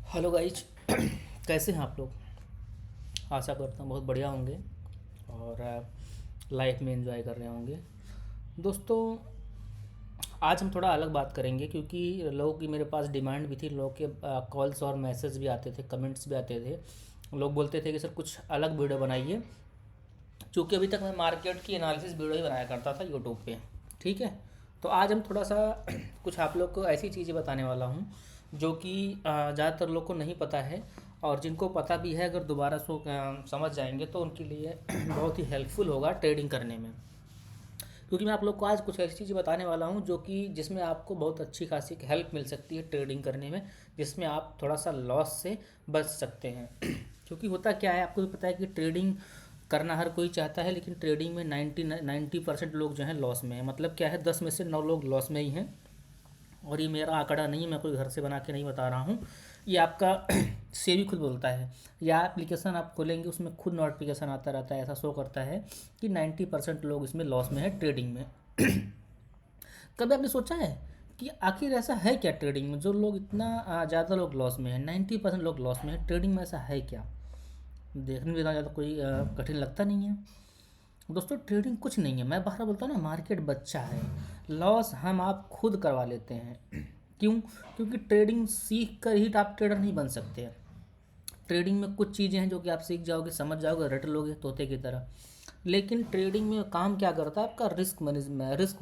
Hello guys. कैसे हैं आप लोग? आशा करता हूँ बहुत बढ़िया होंगे और लाइफ में एंजॉय कर रहे होंगे। दोस्तों, आज हम थोड़ा अलग बात करेंगे क्योंकि लोगों की मेरे पास डिमांड भी थी। लोगों के कॉल्स और मैसेज भी आते थे, कमेंट्स भी आते थे। लोग बोलते थे कि सर कुछ अलग वीडियो बनाइए। चूँकि अभी तक मैं मार्केट की एनालिसिस वीडियो ही बनाया करता था यूट्यूब पे। ठीक है, तो आज हम थोड़ा सा कुछ आप लोग को ऐसी चीज़ें बताने वाला हूँ जो कि ज़्यादातर लोग को नहीं पता है, और जिनको पता भी है अगर दोबारा सो समझ जाएंगे तो उनके लिए बहुत ही हेल्पफुल होगा ट्रेडिंग करने में। क्योंकि मैं आप लोग को आज कुछ ऐसी चीज़ें बताने वाला हूँ जो कि जिसमें आपको बहुत अच्छी खासी हेल्प मिल सकती है ट्रेडिंग करने में, जिसमें आप थोड़ा सा लॉस से बच सकते हैं। क्योंकि होता क्या है, आपको भी पता है कि ट्रेडिंग करना हर कोई चाहता है, लेकिन ट्रेडिंग में 90% लोग जो हैं लॉस में हैं। मतलब क्या है, 10 में से 9 लोग लॉस में ही हैं। और ये मेरा आंकड़ा नहीं है, मैं कोई घर से बना के नहीं बता रहा हूँ। ये आपका सेबी खुद बोलता है। या एप्लीकेशन आप खोलेंगे उसमें खुद नोटिफिकेशन आता रहता है, ऐसा शो करता है कि 90% लोग इसमें लॉस में है ट्रेडिंग में। कभी आपने सोचा है कि आखिर ऐसा है क्या ट्रेडिंग में जो लोग इतना ज़्यादा लोग लॉस में है, 90% लोग लॉस में है ट्रेडिंग में? ऐसा है क्या? देखने में इतना ज़्यादा कोई कठिन लगता नहीं है। दोस्तों, ट्रेडिंग कुछ नहीं है, मैं बाहर बोलता हूँ ना, मार्केट बच्चा है। लॉस हम आप खुद करवा लेते हैं। क्यों? क्योंकि ट्रेडिंग सीख कर ही आप ट्रेडर नहीं बन सकते हैं। ट्रेडिंग में कुछ चीज़ें हैं जो कि आप सीख जाओगे, समझ जाओगे, रट लोगे तोते की तरह। लेकिन ट्रेडिंग में काम क्या करता है? आपका रिस्क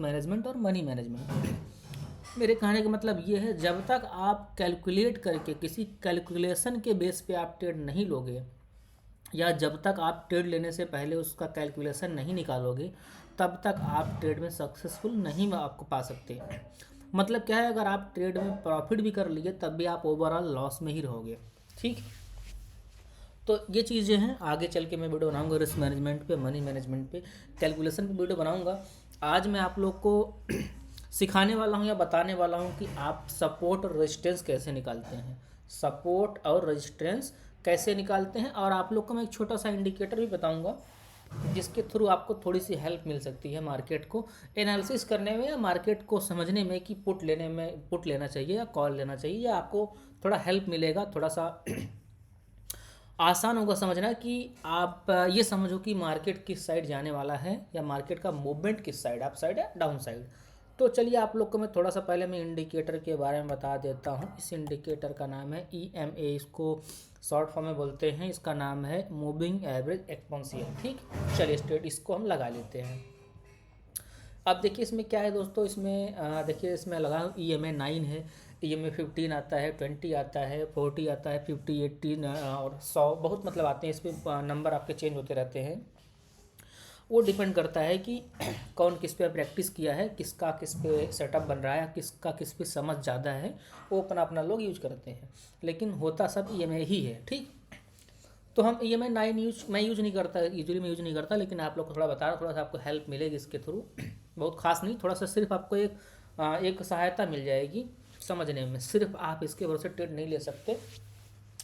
मैनेजमेंट और मनी मैनेजमेंट। मेरे कहने का मतलब ये है, जब तक आप कैलकुलेट करके किसी कैलकुलेशन के बेस पे आप ट्रेड नहीं लोगे, या जब तक आप ट्रेड लेने से पहले उसका कैलकुलेशन नहीं निकालोगे, तब तक आप ट्रेड में सक्सेसफुल नहीं आपको पा सकते। मतलब क्या है, अगर आप ट्रेड में प्रॉफिट भी कर लिए तब भी आप ओवरऑल लॉस में ही रहोगे। ठीक, तो ये चीज़ें हैं। आगे चल के मैं वीडियो बनाऊंगा रिस्क मैनेजमेंट पे, मनी मैनेजमेंट पे, कैलकुलेशन पे वीडियो बनाऊंगा। आज मैं आप लोग को सिखाने वाला हूँ या बताने वाला हूँ कि आप सपोर्ट और रेजिस्टेंस कैसे निकालते हैं। सपोर्ट और रेजिस्टेंस कैसे निकालते हैं, और आप लोग को मैं एक छोटा सा इंडिकेटर भी बताऊंगा जिसके थ्रू आपको थोड़ी सी हेल्प मिल सकती है मार्केट को एनालिसिस करने में, या मार्केट को समझने में कि पुट लेना चाहिए या कॉल लेना चाहिए, या आपको थोड़ा हेल्प मिलेगा। थोड़ा सा आसान होगा समझना कि आप ये समझो कि मार्केट किस साइड जाने वाला है, या मार्केट का मूवमेंट किस साइड, अप साइड या डाउन साइड। तो चलिए आप लोग को मैं थोड़ा सा पहले मैं इंडिकेटर के बारे में बता देता हूँ। इस इंडिकेटर का नाम है EMA, इसको शॉर्ट फॉर्म में बोलते हैं। इसका नाम है मूविंग एवरेज एक्सपोनेंशियल। ठीक, चलिए स्ट्रेट इसको हम लगा लेते हैं। अब देखिए इसमें क्या है दोस्तों, इसमें देखिए इसमें लगा EMA 9 है, EMA 15 आता है, 20 आता है, 40 आता है, 50, 80 और 100, बहुत मतलब आते हैं। इस पर नंबर आपके चेंज होते रहते हैं। वो डिपेंड करता है कि कौन किस पे प्रैक्टिस किया है, किसका किस पे सेटअप बन रहा है, किसका किस पे समझ ज़्यादा है, वो अपना अपना लोग यूज करते हैं। लेकिन होता सब EMA ही है। ठीक, तो हम EMA 9 मैं यूज़ नहीं करता, यूजली मैं यूज़ नहीं करता, लेकिन आप लोग को थोड़ा बता रहा हूँ, थोड़ा सा आपको हेल्प मिलेगी इसके थ्रू। बहुत खास नहीं, थोड़ा सा सिर्फ आपको एक सहायता मिल जाएगी समझने में। सिर्फ आप इसके भरोसे ट्रेड नहीं ले सकते,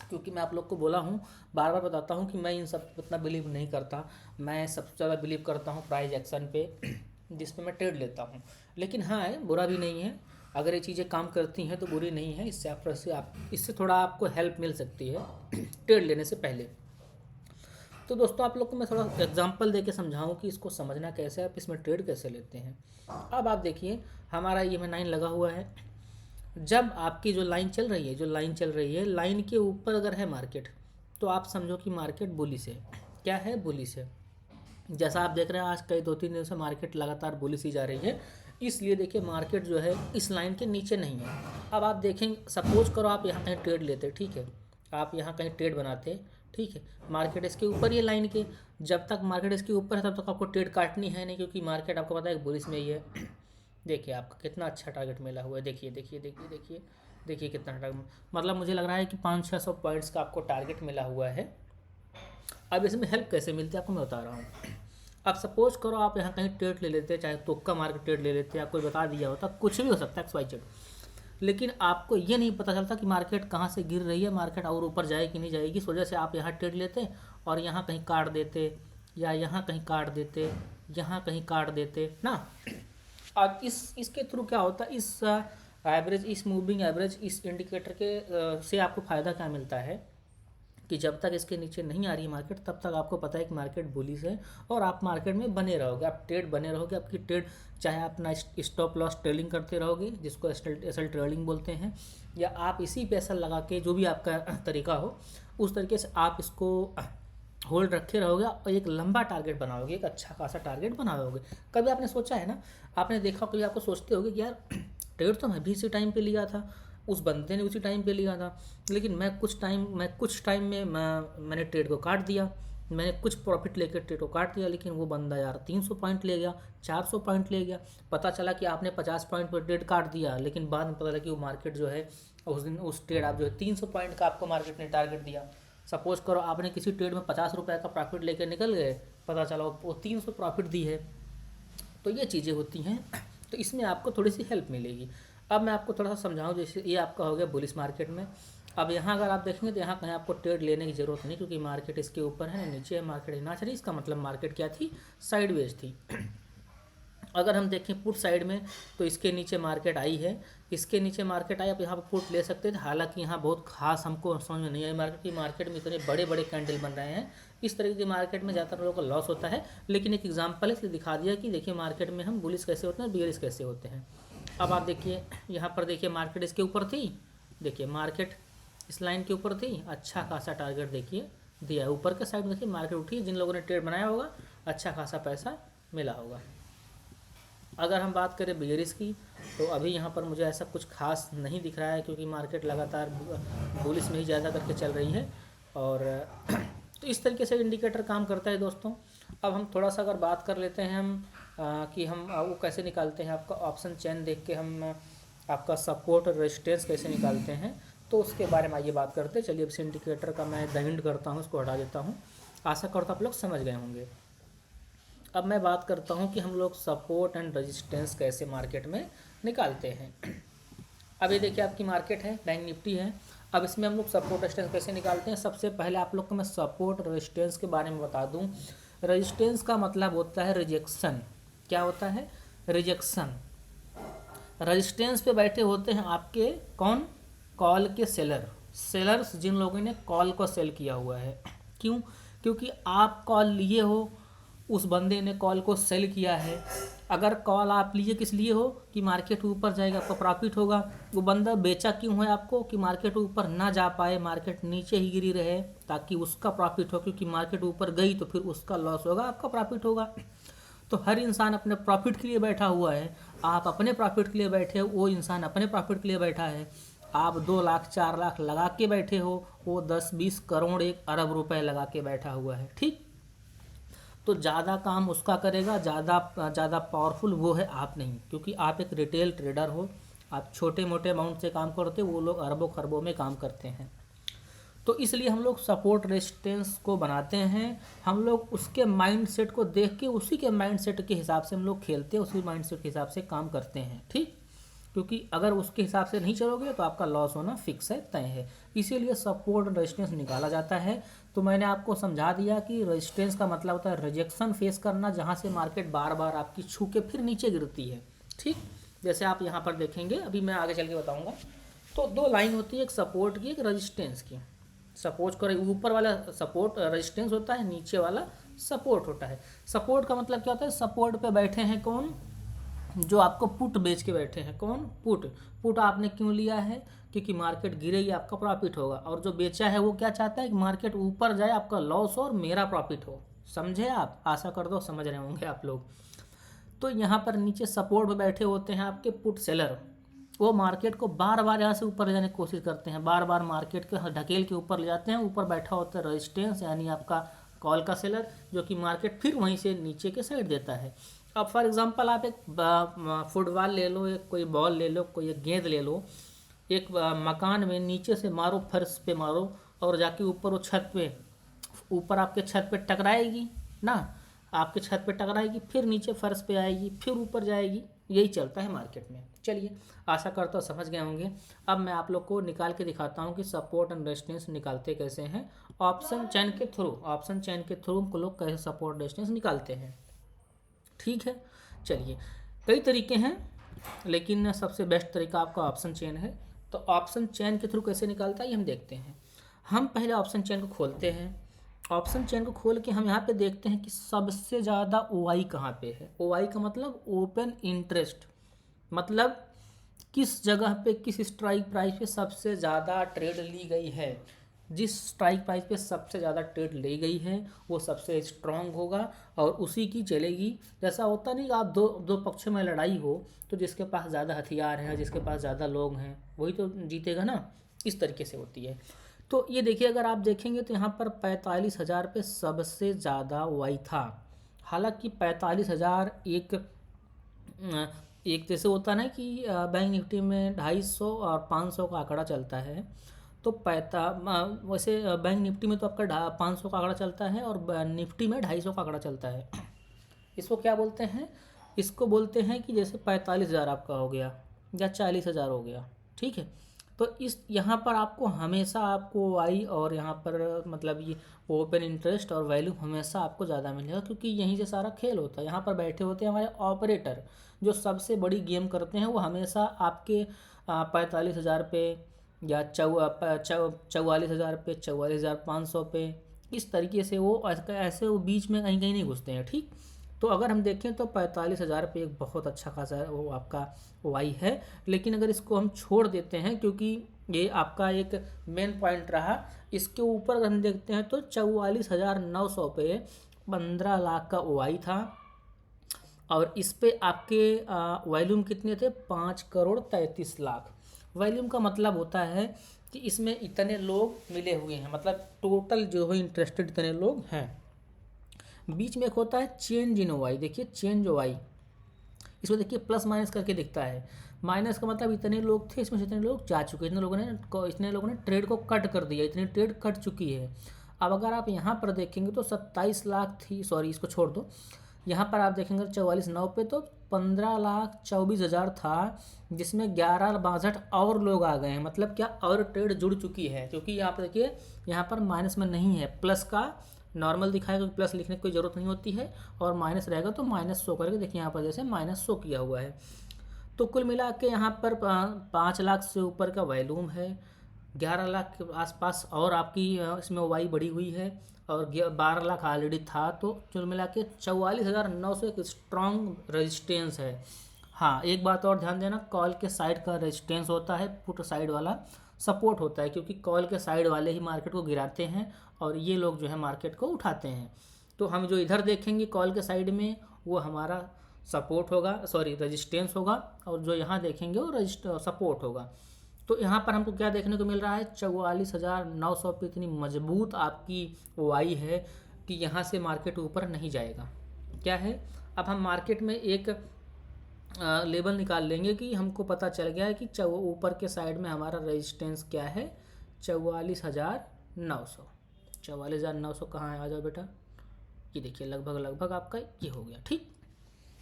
क्योंकि मैं आप लोग को बोला हूँ, बार बार बताता हूँ कि मैं इन सब उतना बिलीव नहीं करता। मैं सबसे ज़्यादा बिलीव करता हूँ प्राइज एक्शन पे, जिस पे मैं ट्रेड लेता हूँ। लेकिन हाँ है, बुरा भी नहीं है। अगर ये चीज़ें काम करती हैं तो बुरी नहीं है। इससे थोड़ा आपको हेल्प मिल सकती है ट्रेड लेने से पहले। तो दोस्तों, आप लोग को मैं थोड़ा एग्जांपल दे के समझाऊँ कि इसको समझना कैसे है, आप इसमें ट्रेड कैसे लेते हैं। अब आप देखिए, हमारा EMA 9 लगा हुआ है। जब आपकी जो लाइन चल रही है, लाइन के ऊपर अगर है मार्केट, तो आप समझो कि मार्केट बुलिश है। क्या है? बुलिश है। जैसा आप देख रहे हैं, आज कई 2-3 दिन से मार्केट लगातार बुलिश ही जा रही है। इसलिए देखिए, मार्केट जो है इस लाइन के नीचे नहीं है। अब आप देखेंगे, सपोज करो आप यहाँ कहीं ट्रेड लेते, ठीक है, आप यहाँ कहीं ट्रेड बनाते, ठीक है, मार्केट इसके ऊपर, ये लाइन के, जब तक मार्केट इसके ऊपर है तब तक आपको ट्रेड काटनी है नहीं, क्योंकि मार्केट आपको पता है बुलिश में ही है। देखिए आपका कितना अच्छा टारगेट मिला हुआ है। देखिए देखिए देखिए देखिए देखिए कितना टारगेट, मतलब मुझे लग रहा है कि 500-600 पॉइंट्स का आपको टारगेट मिला हुआ है। अब इसमें हेल्प कैसे मिलती है आपको मैं बता रहा हूँ। अब सपोज करो आप यहाँ कहीं ट्रेड ले लेते, चाहे तुक्का मार के ट्रेड ले लेते, या कोई बता दिया होता, कुछ भी हो सकता है XYZ। लेकिन आपको ये नहीं पता चलता कि मार्केट कहाँ से गिर रही है, मार्केट और ऊपर जाए कि नहीं जाएगी। इस वजह से आप यहाँ ट्रेड लेते और यहाँ कहीं काट देते, या यहाँ कहीं काट देते, यहाँ कहीं काट देते ना। अब इसके थ्रू क्या होता है, एवरेज, इस मूविंग एवरेज, इस इंडिकेटर के से आपको फ़ायदा क्या मिलता है कि जब तक इसके नीचे नहीं आ रही मार्केट तब तक आपको पता है कि मार्केट बुलिश है और आप मार्केट में बने रहोगे, आप ट्रेड बने रहोगे। आपकी ट्रेड चाहे आप अपना स्टॉप लॉस ट्रेडिंग करते रहोगे जिसको एसल ट्रेडिंग बोलते हैं, या आप इसी पे एसल लगा के, जो भी आपका तरीका हो उस तरीके से आप इसको होल्ड रखे रहोगे और एक लंबा टारगेट बनाओगे, एक अच्छा खासा टारगेट बनाओगे। कभी आपने सोचा है ना, आपने देखा, कभी आपको सोचते होगे कि यार ट्रेड तो मैं भी इसी टाइम पे लिया था, उस बंदे ने उसी टाइम पे लिया था, लेकिन मैं कुछ टाइम में मैंने ट्रेड को काट दिया, मैंने कुछ प्रॉफिट लेकर ट्रेड को काट दिया, लेकिन वो बंदा यार 300 पॉइंट ले गया, 400 पॉइंट ले गया। पता चला कि आपने 50 पॉइंट पर ट्रेड काट दिया, लेकिन बाद में पता लगा कि वो मार्केट जो है उस दिन उस ट्रेड आप जो है 300 पॉइंट का आपको मार्केट ने टारगेट दिया। सपोज करो आपने किसी ट्रेड में 50 रुपये का प्रॉफिट लेकर निकल गए, पता चला वो 300 प्रॉफिट दी है। तो ये चीज़ें होती हैं, तो इसमें आपको थोड़ी सी हेल्प मिलेगी। अब मैं आपको थोड़ा सा समझाऊं, जैसे ये आपका हो गया बुलिश मार्केट में। अब यहाँ अगर आप देखेंगे तो यहाँ कहीं आपको ट्रेड लेने की ज़रूरत नहीं, क्योंकि मार्केट इसके ऊपर है, नीचे है, मार्केट ना चली, इसका मतलब मार्केट क्या थी, साइडवेज थी। अगर हम देखें पुट साइड में तो इसके नीचे मार्केट आई है, इसके नीचे मार्केट आई, आप यहाँ पर पुट ले सकते थे। हालांकि यहाँ बहुत खास हमको समझ में नहीं आई मार्केट में इतने बड़े बड़े कैंडल बन रहे हैं। इस तरीके की मार्केट में ज़्यादातर लोगों का लॉस होता है, लेकिन एक एग्जाम्पल है इसलिए दिखा दिया कि देखिए मार्केट में हम बुलिश कैसे होते हैं, बियरिश कैसे होते हैं। अब आप देखिए यहाँ पर, देखिए मार्केट इसके ऊपर थी, देखिए मार्केट इस लाइन के ऊपर थी, अच्छा खासा टारगेट देखिए दिया है। ऊपर के साइड में देखिए मार्केट उठी, जिन लोगों ने ट्रेड बनाया होगा अच्छा खासा पैसा मिला होगा। अगर हम बात करें बियरिश की तो अभी यहाँ पर मुझे ऐसा कुछ खास नहीं दिख रहा है, क्योंकि मार्केट लगातार बुलिश में ही ज़्यादा करके चल रही है। और तो इस तरीके से इंडिकेटर काम करता है दोस्तों। अब हम थोड़ा सा अगर बात कर लेते हैं हम कि हम वो कैसे निकालते हैं, आपका ऑप्शन चेन देख के हम आपका सपोर्ट और रेजिस्टेंस कैसे निकालते हैं, तो उसके बारे में आइए बात करते हैं। चलिए इस इंडिकेटर का मैं द हिंट करता हूँ, उसको हटा देता हूँ। आशा करता हूँ आप लोग समझ गए होंगे। अब मैं बात करता हूँ कि हम लोग सपोर्ट एंड रेजिस्टेंस कैसे मार्केट में निकालते हैं। अब ये देखिए आपकी मार्केट है, बैंक निफ्टी है। अब इसमें हम लोग सपोर्ट रेजिस्टेंस कैसे निकालते हैं, सबसे पहले आप लोग को मैं सपोर्ट रेजिस्टेंस के बारे में बता दूं। रेजिस्टेंस का मतलब होता है रिजेक्शन। क्या होता है, रिजेक्शन। रेजिस्टेंस पे बैठे होते हैं आपके कौन, कॉल के सेलर्स, जिन लोगों ने कॉल को सेल किया हुआ है। क्यों, क्योंकि आप कॉल लिए हो, उस बंदे ने कॉल को सेल किया है। अगर कॉल आप लिए किस लिए हो कि मार्केट ऊपर जाएगा, आपका प्रॉफिट होगा। वो बंदा बेचा क्यों है आपको, कि मार्केट ऊपर ना जा पाए, मार्केट नीचे ही गिरी रहे, ताकि उसका प्रॉफिट हो, क्योंकि मार्केट ऊपर गई तो फिर उसका लॉस होगा, आपका प्रॉफिट होगा। तो हर इंसान अपने प्रॉफिट के लिए बैठा हुआ है। आप अपने प्रॉफिट के लिए बैठे हो, वो इंसान अपने प्रॉफिट के लिए बैठा है। आप 2 लाख 4 लाख लगा के बैठे हो, वो 10-20 करोड़ 1 अरब रुपए लगा के बैठा हुआ है। ठीक, तो ज़्यादा काम उसका करेगा, ज़्यादा पावरफुल वो है, आप नहीं, क्योंकि आप एक रिटेल ट्रेडर हो। आप छोटे मोटे अमाउंट से काम करते हो, वो लोग अरबों खरबों में काम करते हैं। तो इसलिए हम लोग सपोर्ट रेजिस्टेंस को बनाते हैं। हम लोग उसके माइंडसेट को देख के, उसी के माइंडसेट के हिसाब से हम लोग खेलते हैं, उसी माइंडसेट के हिसाब से काम करते हैं। ठीक, क्योंकि अगर उसके हिसाब से नहीं चलोगे तो आपका लॉस होना फिक्स है, तय है। इसीलिए सपोर्ट रेजिस्टेंस निकाला जाता है। तो मैंने आपको समझा दिया कि रेजिस्टेंस का मतलब होता है रिजेक्शन फेस करना, जहाँ से मार्केट बार बार आपकी छू के फिर नीचे गिरती है। ठीक, जैसे आप यहाँ पर देखेंगे, अभी मैं आगे चल के बताऊँगा। तो 2 लाइन होती है, एक सपोर्ट की, एक रेजिस्टेंस की। सपोर्ट कर ऊपर वाला सपोर्ट रेजिस्टेंस होता है, नीचे वाला सपोर्ट होता है। सपोर्ट का मतलब क्या होता है, सपोर्ट पे बैठे हैं कौन, जो आपको पुट बेच के बैठे हैं। कौन, पुट आपने क्यों लिया है, क्योंकि मार्केट गिरेगी आपका प्रॉफिट होगा। और जो बेचा है वो क्या चाहता है कि मार्केट ऊपर जाए, आपका लॉस और मेरा प्रॉफिट हो। समझे आप, आशा कर दो समझ रहे होंगे आप लोग। तो यहाँ पर नीचे सपोर्ट पे बैठे होते हैं आपके पुट सेलर। वो मार्केट को बार बार यहाँ से ऊपर ले जाने की कोशिश करते हैं, बार बार मार्केट के ढकेल के ऊपर ले जाते हैं। ऊपर बैठा होता है रेजिस्टेंस, यानी आपका कॉल का सेलर, जो कि मार्केट फिर वहीं से नीचे के साइड देता है। अब फॉर एग्जांपल आप एक फुटबॉल ले लो, एक कोई बॉल ले लो, कोई एक गेंद ले लो, एक मकान में नीचे से मारो, फर्श पे मारो, और जाके ऊपर वो छत पे, ऊपर आपके छत पे टकराएगी ना, आपके छत पे टकराएगी, फिर नीचे फर्श पे आएगी, फिर ऊपर जाएगी। यही चलता है मार्केट में। चलिए, आशा करता हूँ समझ गए होंगे। अब मैं आप लोग को निकाल के दिखाता हूँ कि सपोर्ट एंड रेजिस्टेंस निकालते कैसे हैं। ऑप्शन चेन के थ्रू हम लोग कैसे सपोर्ट रेजिस्टेंस निकालते हैं। ठीक है, चलिए, कई तरीके हैं। लेकिन सबसे बेस्ट तरीका आपका ऑप्शन चेन है। तो ऑप्शन चेन के थ्रू कैसे निकालता है ये हम देखते हैं। हम पहले ऑप्शन चेन को खोलते हैं। ऑप्शन चेन को खोल के हम यहाँ पे देखते हैं कि सबसे ज़्यादा OI कहाँ पे है। OI का मतलब ओपन इंटरेस्ट, मतलब किस जगह पे किस स्ट्राइक प्राइस पे सबसे ज़्यादा ट्रेड ली गई है। जिस स्ट्राइक प्राइस पे सबसे ज़्यादा ट्रेड ली गई है वो सबसे स्ट्रांग होगा और उसी की चलेगी। जैसा होता नहीं कि आप दो दो पक्षों में लड़ाई हो तो जिसके पास ज़्यादा हथियार हैं, जिसके पास ज़्यादा लोग हैं, वही तो जीतेगा ना। इस तरीके से होती है। तो ये देखिए, अगर आप देखेंगे तो यहाँ पर 45,000 पे सबसे ज़्यादा वाई था। हालांकि 45,000 एक जैसे होता ना कि बैंक निफ्टी में 250 और 500 का आंकड़ा चलता है। तो वैसे बैंक निफ्टी में तो आपका 500 का आंकड़ा चलता है और निफ्टी में 250 का आंकड़ा चलता है। इसको क्या बोलते हैं? इसको बोलते हैं कि जैसे 45,000 आपका हो गया या 40,000 हो गया, ठीक है। तो इस यहाँ पर आपको हमेशा आपको वाई और यहाँ पर मतलब ये ओपन इंटरेस्ट और वैल्यू हमेशा आपको ज़्यादा मिलेगा, क्योंकि यहीं से सारा खेल होता है। यहाँ पर बैठे होते हैं हमारे ऑपरेटर, जो सबसे बड़ी गेम करते हैं। वो हमेशा आपके 45,000 पे या 44,000 पे, 44,500 पे, इस तरीके से वो ऐसे वो बीच में कहीं कहीं नहीं घुसते हैं, ठीक। तो अगर हम देखें तो 45,000 पे एक बहुत अच्छा खासा वो आपका वाई है। लेकिन अगर इसको हम छोड़ देते हैं, क्योंकि ये आपका एक मेन पॉइंट रहा, इसके ऊपर अगर हम देखते हैं तो 44,900 पे 15 लाख का वाई था और इस पे आपके वॉल्यूम कितने थे? 5,33,00,000। वॉल्यूम का मतलब होता है कि इसमें इतने लोग मिले हुए हैं, मतलब टोटल जो है इंटरेस्टेड इतने लोग हैं। बीच में एक होता है चेंज इन वाई। देखिए चेंज वाई, इसको देखिए प्लस माइनस करके दिखता है। माइनस का मतलब इतने लोग थे, इसमें से इतने लोग जा चुके, इतने लोगों ने ट्रेड को कट कर दिया, इतनी ट्रेड कट चुकी है। अब अगर आप यहाँ पर देखेंगे तो 27 लाख थी, सॉरी इसको छोड़ दो। यहाँ पर आप देखेंगे 44,900 पे तो 15,24,000 था, जिसमें 11,62 और लोग आ गए हैं। मतलब क्या और ट्रेड जुड़ चुकी है, क्योंकि यहाँ पर देखिए यहाँ पर माइनस में नहीं है, प्लस का नॉर्मल दिखाएगा, क्योंकि प्लस लिखने की कोई ज़रूरत नहीं होती है, और माइनस रहेगा तो माइनस शो करेगा। देखिए यहाँ पर जैसे माइनस शो किया हुआ है। तो कुल मिला के यहाँ पर 5 लाख से ऊपर का वॉल्यूम है, 11 लाख के आसपास और आपकी इसमें वाई बढ़ी हुई है, और 12 लाख ऑलरेडी था। तो कुल मिला के 44,900 एक स्ट्रॉन्ग रेजिस्टेंस है। हाँ, एक बात और ध्यान देना, कॉल के साइड का रेजिस्टेंस होता है, पुट साइड वाला सपोर्ट होता है, क्योंकि कॉल के साइड वाले ही मार्केट को गिराते हैं और ये लोग जो है मार्केट को उठाते हैं। तो हम जो इधर देखेंगे कॉल के साइड में वो हमारा सपोर्ट होगा, सॉरी रेजिस्टेंस होगा, और जो यहाँ देखेंगे वो सपोर्ट होगा। तो यहाँ पर हमको क्या देखने को मिल रहा है? 44,900 पे इतनी मजबूत आपकी वाई है कि यहाँ से मार्केट ऊपर नहीं जाएगा। क्या है, अब हम मार्केट में एक लेवल निकाल लेंगे कि हमको पता चल गया है कि ऊपर के साइड में हमारा रेजिस्टेंस क्या है? 44,900। 44,900 कहाँ है? आ जाओ बेटा, ये देखिए लगभग लगभग आपका ये हो गया, ठीक।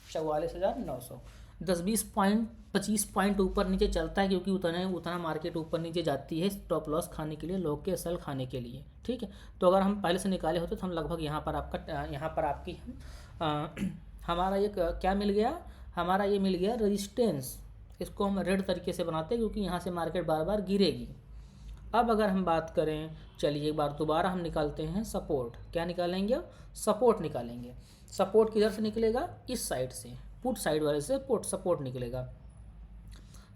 44,900 10-20 पॉइंट 25 पॉइंट ऊपर नीचे चलता है, क्योंकि उतना मार्केट ऊपर नीचे जाती है स्टॉप लॉस खाने के लिए, लोग के सेल खाने के लिए, ठीक है। तो अगर हम पहले से निकाले होते तो हम लगभग यहाँ पर आपकी हमारा ये क्या मिल गया? हमारा ये मिल गया रेजिस्टेंस। इसको हम रेड तरीके से बनाते हैं, क्योंकि यहाँ से मार्केट बार बार गिरेगी। अब अगर हम बात करें, चलिए एक बार दोबारा हम निकालते हैं सपोर्ट। क्या निकालेंगे? सपोर्ट निकालेंगे। सपोर्ट किधर से निकलेगा? इस साइड से, पुट साइड वाले से सपोर्ट निकलेगा।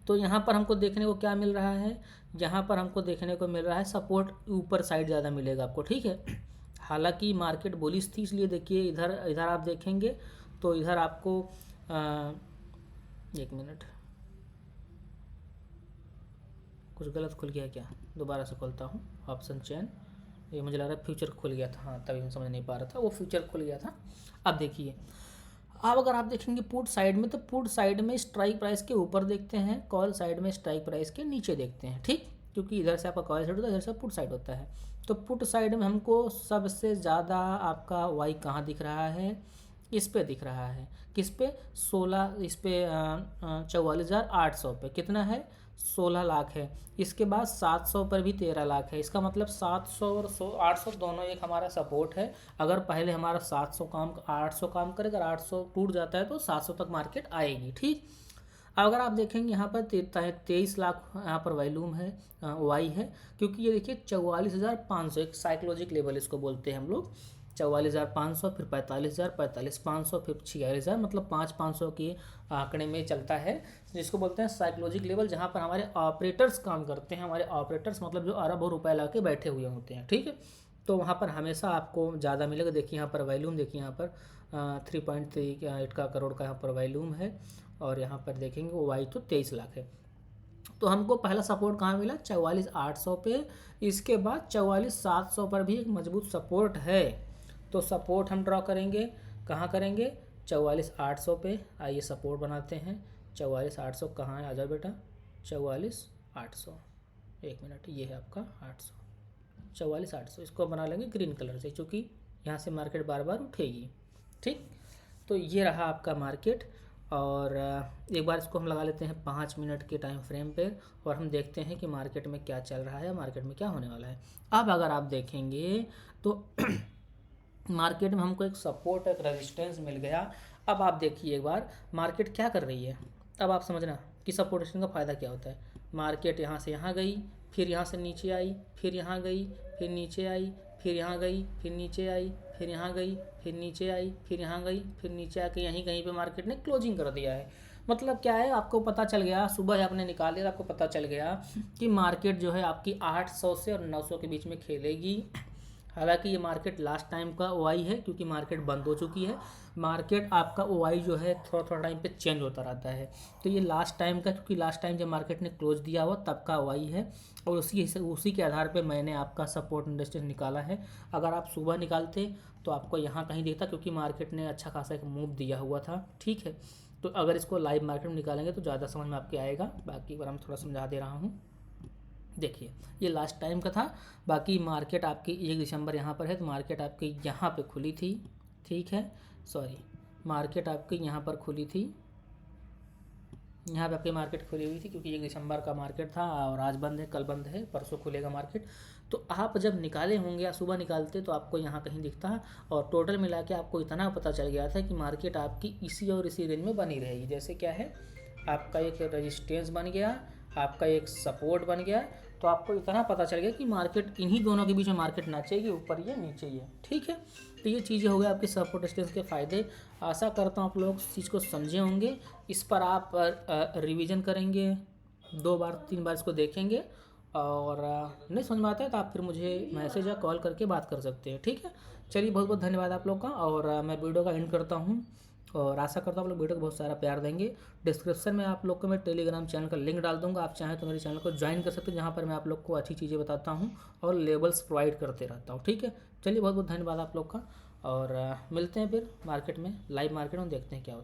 तो यहाँ पर हमको देखने को क्या मिल रहा है? यहाँ पर हमको देखने को मिल रहा है सपोर्ट ऊपर साइड ज़्यादा मिलेगा आपको, ठीक है। हालांकि मार्केट बुलिश थी, इसलिए देखिए इधर आप देखेंगे तो इधर आपको एक मिनट, कुछ गलत खुल गया क्या? दोबारा से खोलता हूँ ऑप्शन चेन। ये मुझे लग रहा है फ्यूचर खुल गया था, हाँ तभी मैं समझ नहीं पा रहा था, वो फ्यूचर खुल गया था। अब देखिए, अब अगर आप देखेंगे पुट साइड में, तो पुट साइड में स्ट्राइक प्राइस के ऊपर देखते हैं, कॉल साइड में स्ट्राइक प्राइस के नीचे देखते हैं, ठीक। क्योंकि इधर से आपका कॉल साइड होता है, इधर से पुट साइड होता है। तो पुट साइड में हमको सबसे ज़्यादा आपका वाई कहाँ दिख रहा है? इस पे दिख रहा है। किस पे? 16, इस पे 44,800 पे कितना है? 16 लाख है। इसके बाद 700 पर भी 13 लाख है। इसका मतलब 700 और 800 दोनों एक हमारा सपोर्ट है। अगर पहले हमारा 800 काम करे, अगर 800 टूट जाता है तो 700 तक मार्केट आएगी, ठीक। अगर आप देखेंगे यहाँ पर 23 लाख यहाँ पर वॉल्यूम है, वाई है, क्योंकि ये देखिए 44,500 एक साइकोलॉजिक लेवल इसको बोलते हैं हम लोग। 44,500, फिर 45,000, 45,500, फिर 46,000, मतलब 5,500 के आंकड़े में चलता है, जिसको बोलते हैं साइकोलॉजिक लेवल, जहाँ पर हमारे ऑपरेटर्स काम करते हैं। हमारे ऑपरेटर्स मतलब जो अरबों रुपए ला के बैठे हुए होते हैं, ठीक है। तो वहाँ पर हमेशा आपको ज़्यादा मिलेगा। देखिए यहाँ पर वॉल्यूम, देखिए यहाँ पर 3.38 का करोड़ का यहाँ पर वॉल्यूम है, और यहाँ पर देखेंगे वो वाई तो 23 लाख है। तो हमको पहला सपोर्ट कहाँ मिला? 44,800 पे। इसके बाद 44,700 पर भी एक मजबूत सपोर्ट है। तो सपोर्ट हम ड्रॉ करेंगे, कहाँ करेंगे? 44,800 पे। आइए सपोर्ट बनाते हैं। 44,800 कहाँ है? आ जाओ बेटा। 44,800, एक मिनट, ये है आपका 800, 44,800 इसको बना लेंगे ग्रीन कलर से, क्योंकि यहाँ से मार्केट बार बार उठेगी, ठीक। तो ये रहा आपका मार्केट, और एक बार इसको हम लगा लेते हैं 5 मिनट के टाइम फ्रेम पे, और हम देखते हैं कि मार्केट में क्या चल रहा है, मार्केट में क्या होने वाला है। अब अगर आप देखेंगे तो मार्केट में हमको एक सपोर्ट, एक रेजिस्टेंस मिल गया। अब आप देखिए एक बार मार्केट क्या कर रही है। अब आप समझना कि सपोर्ट रेजिस्टेंस का फ़ायदा क्या होता है। मार्केट यहाँ से यहाँ गई, फिर यहाँ से नीचे आई, फिर यहाँ गई, फिर नीचे आई, फिर यहाँ गई, फिर नीचे आई, फिर यहाँ गई, फिर नीचे आई, फिर यहाँ गई, फिर नीचे आके यहीं कहीं पे मार्केट ने क्लोजिंग कर दिया है। मतलब क्या है, आपको पता चल गया, सुबह आपने निकाल लिया, आपको पता चल गया कि मार्केट जो है आपकी 800 से और 900 के बीच में खेलेगी। हालांकि ये मार्केट लास्ट टाइम का ओआई है, क्योंकि मार्केट बंद हो चुकी है। मार्केट आपका ओआई जो है थोड़ा थोड़ा टाइम पे चेंज होता रहता है। तो ये लास्ट टाइम का, क्योंकि लास्ट टाइम जब मार्केट ने क्लोज दिया हुआ तब का ओआई है, और उसी के आधार पे मैंने आपका सपोर्ट रेजिस्टेंस निकाला है। अगर आप सुबह निकालते तो आपको यहाँ कहीं दिखता, क्योंकि मार्केट ने अच्छा खासा एक मूव दिया हुआ था, ठीक है। तो अगर इसको लाइव मार्केट में निकालेंगे तो ज़्यादा समझ में आपके आएगा। बाकी बार हम थोड़ा समझा दे रहा हूँ। देखिए ये लास्ट टाइम का था। बाकी मार्केट आपकी 1 दिसंबर यहाँ पर है, तो मार्केट आपकी यहाँ पे खुली थी, ठीक है। सॉरी, मार्केट आपकी यहाँ पर खुली थी, यहाँ पे आपकी मार्केट खुली हुई थी, क्योंकि 1 दिसंबर का मार्केट था, और आज बंद है, कल बंद है, परसों खुलेगा मार्केट। तो आप जब निकाले होंगे या सुबह निकालते तो आपको यहाँ कहीं दिखता, और टोटल मिला के आपको इतना पता चल गया था कि मार्केट आपकी इसी और इसी रेंज में बनी रहेगी। जैसे क्या है, आपका एक रेजिस्टेंस बन गया, आपका एक सपोर्ट बन गया। तो आपको इतना पता चल गया कि मार्केट इन्हीं दोनों के बीच में मार्केट नाचेगी, ऊपर ये नीचे ये, ठीक है। तो ये चीज़ें हो गए आपके सपोर्ट रेजिस्टेंस के फ़ायदे। आशा करता हूँ आप लोग इस चीज़ को समझे होंगे। इस पर आप रिवीजन करेंगे, 2 बार 3 बार इसको देखेंगे, और नहीं समझ में आता है तो आप फिर मुझे मैसेज या कॉल करके बात कर सकते हैं, ठीक है। चलिए, बहुत बहुत धन्यवाद आप लोग का, और मैं वीडियो का एंड करता हूँ, और आशा करता हूँ आप लोग वीडियो को बहुत सारा प्यार देंगे। डिस्क्रिप्शन में आप लोग को मैं टेलीग्राम चैनल का लिंक डाल दूंगा, आप चाहें तो मेरे चैनल को ज्वाइन कर सकते हैं, जहाँ पर मैं आप लोग को अच्छी चीज़ें बताता हूँ और लेबल्स प्रोवाइड करते रहता हूँ, ठीक है। चलिए, बहुत बहुत धन्यवाद आप लोग का, और मिलते हैं फिर मार्केट में, लाइव मार्केट में, देखते हैं क्या होता है।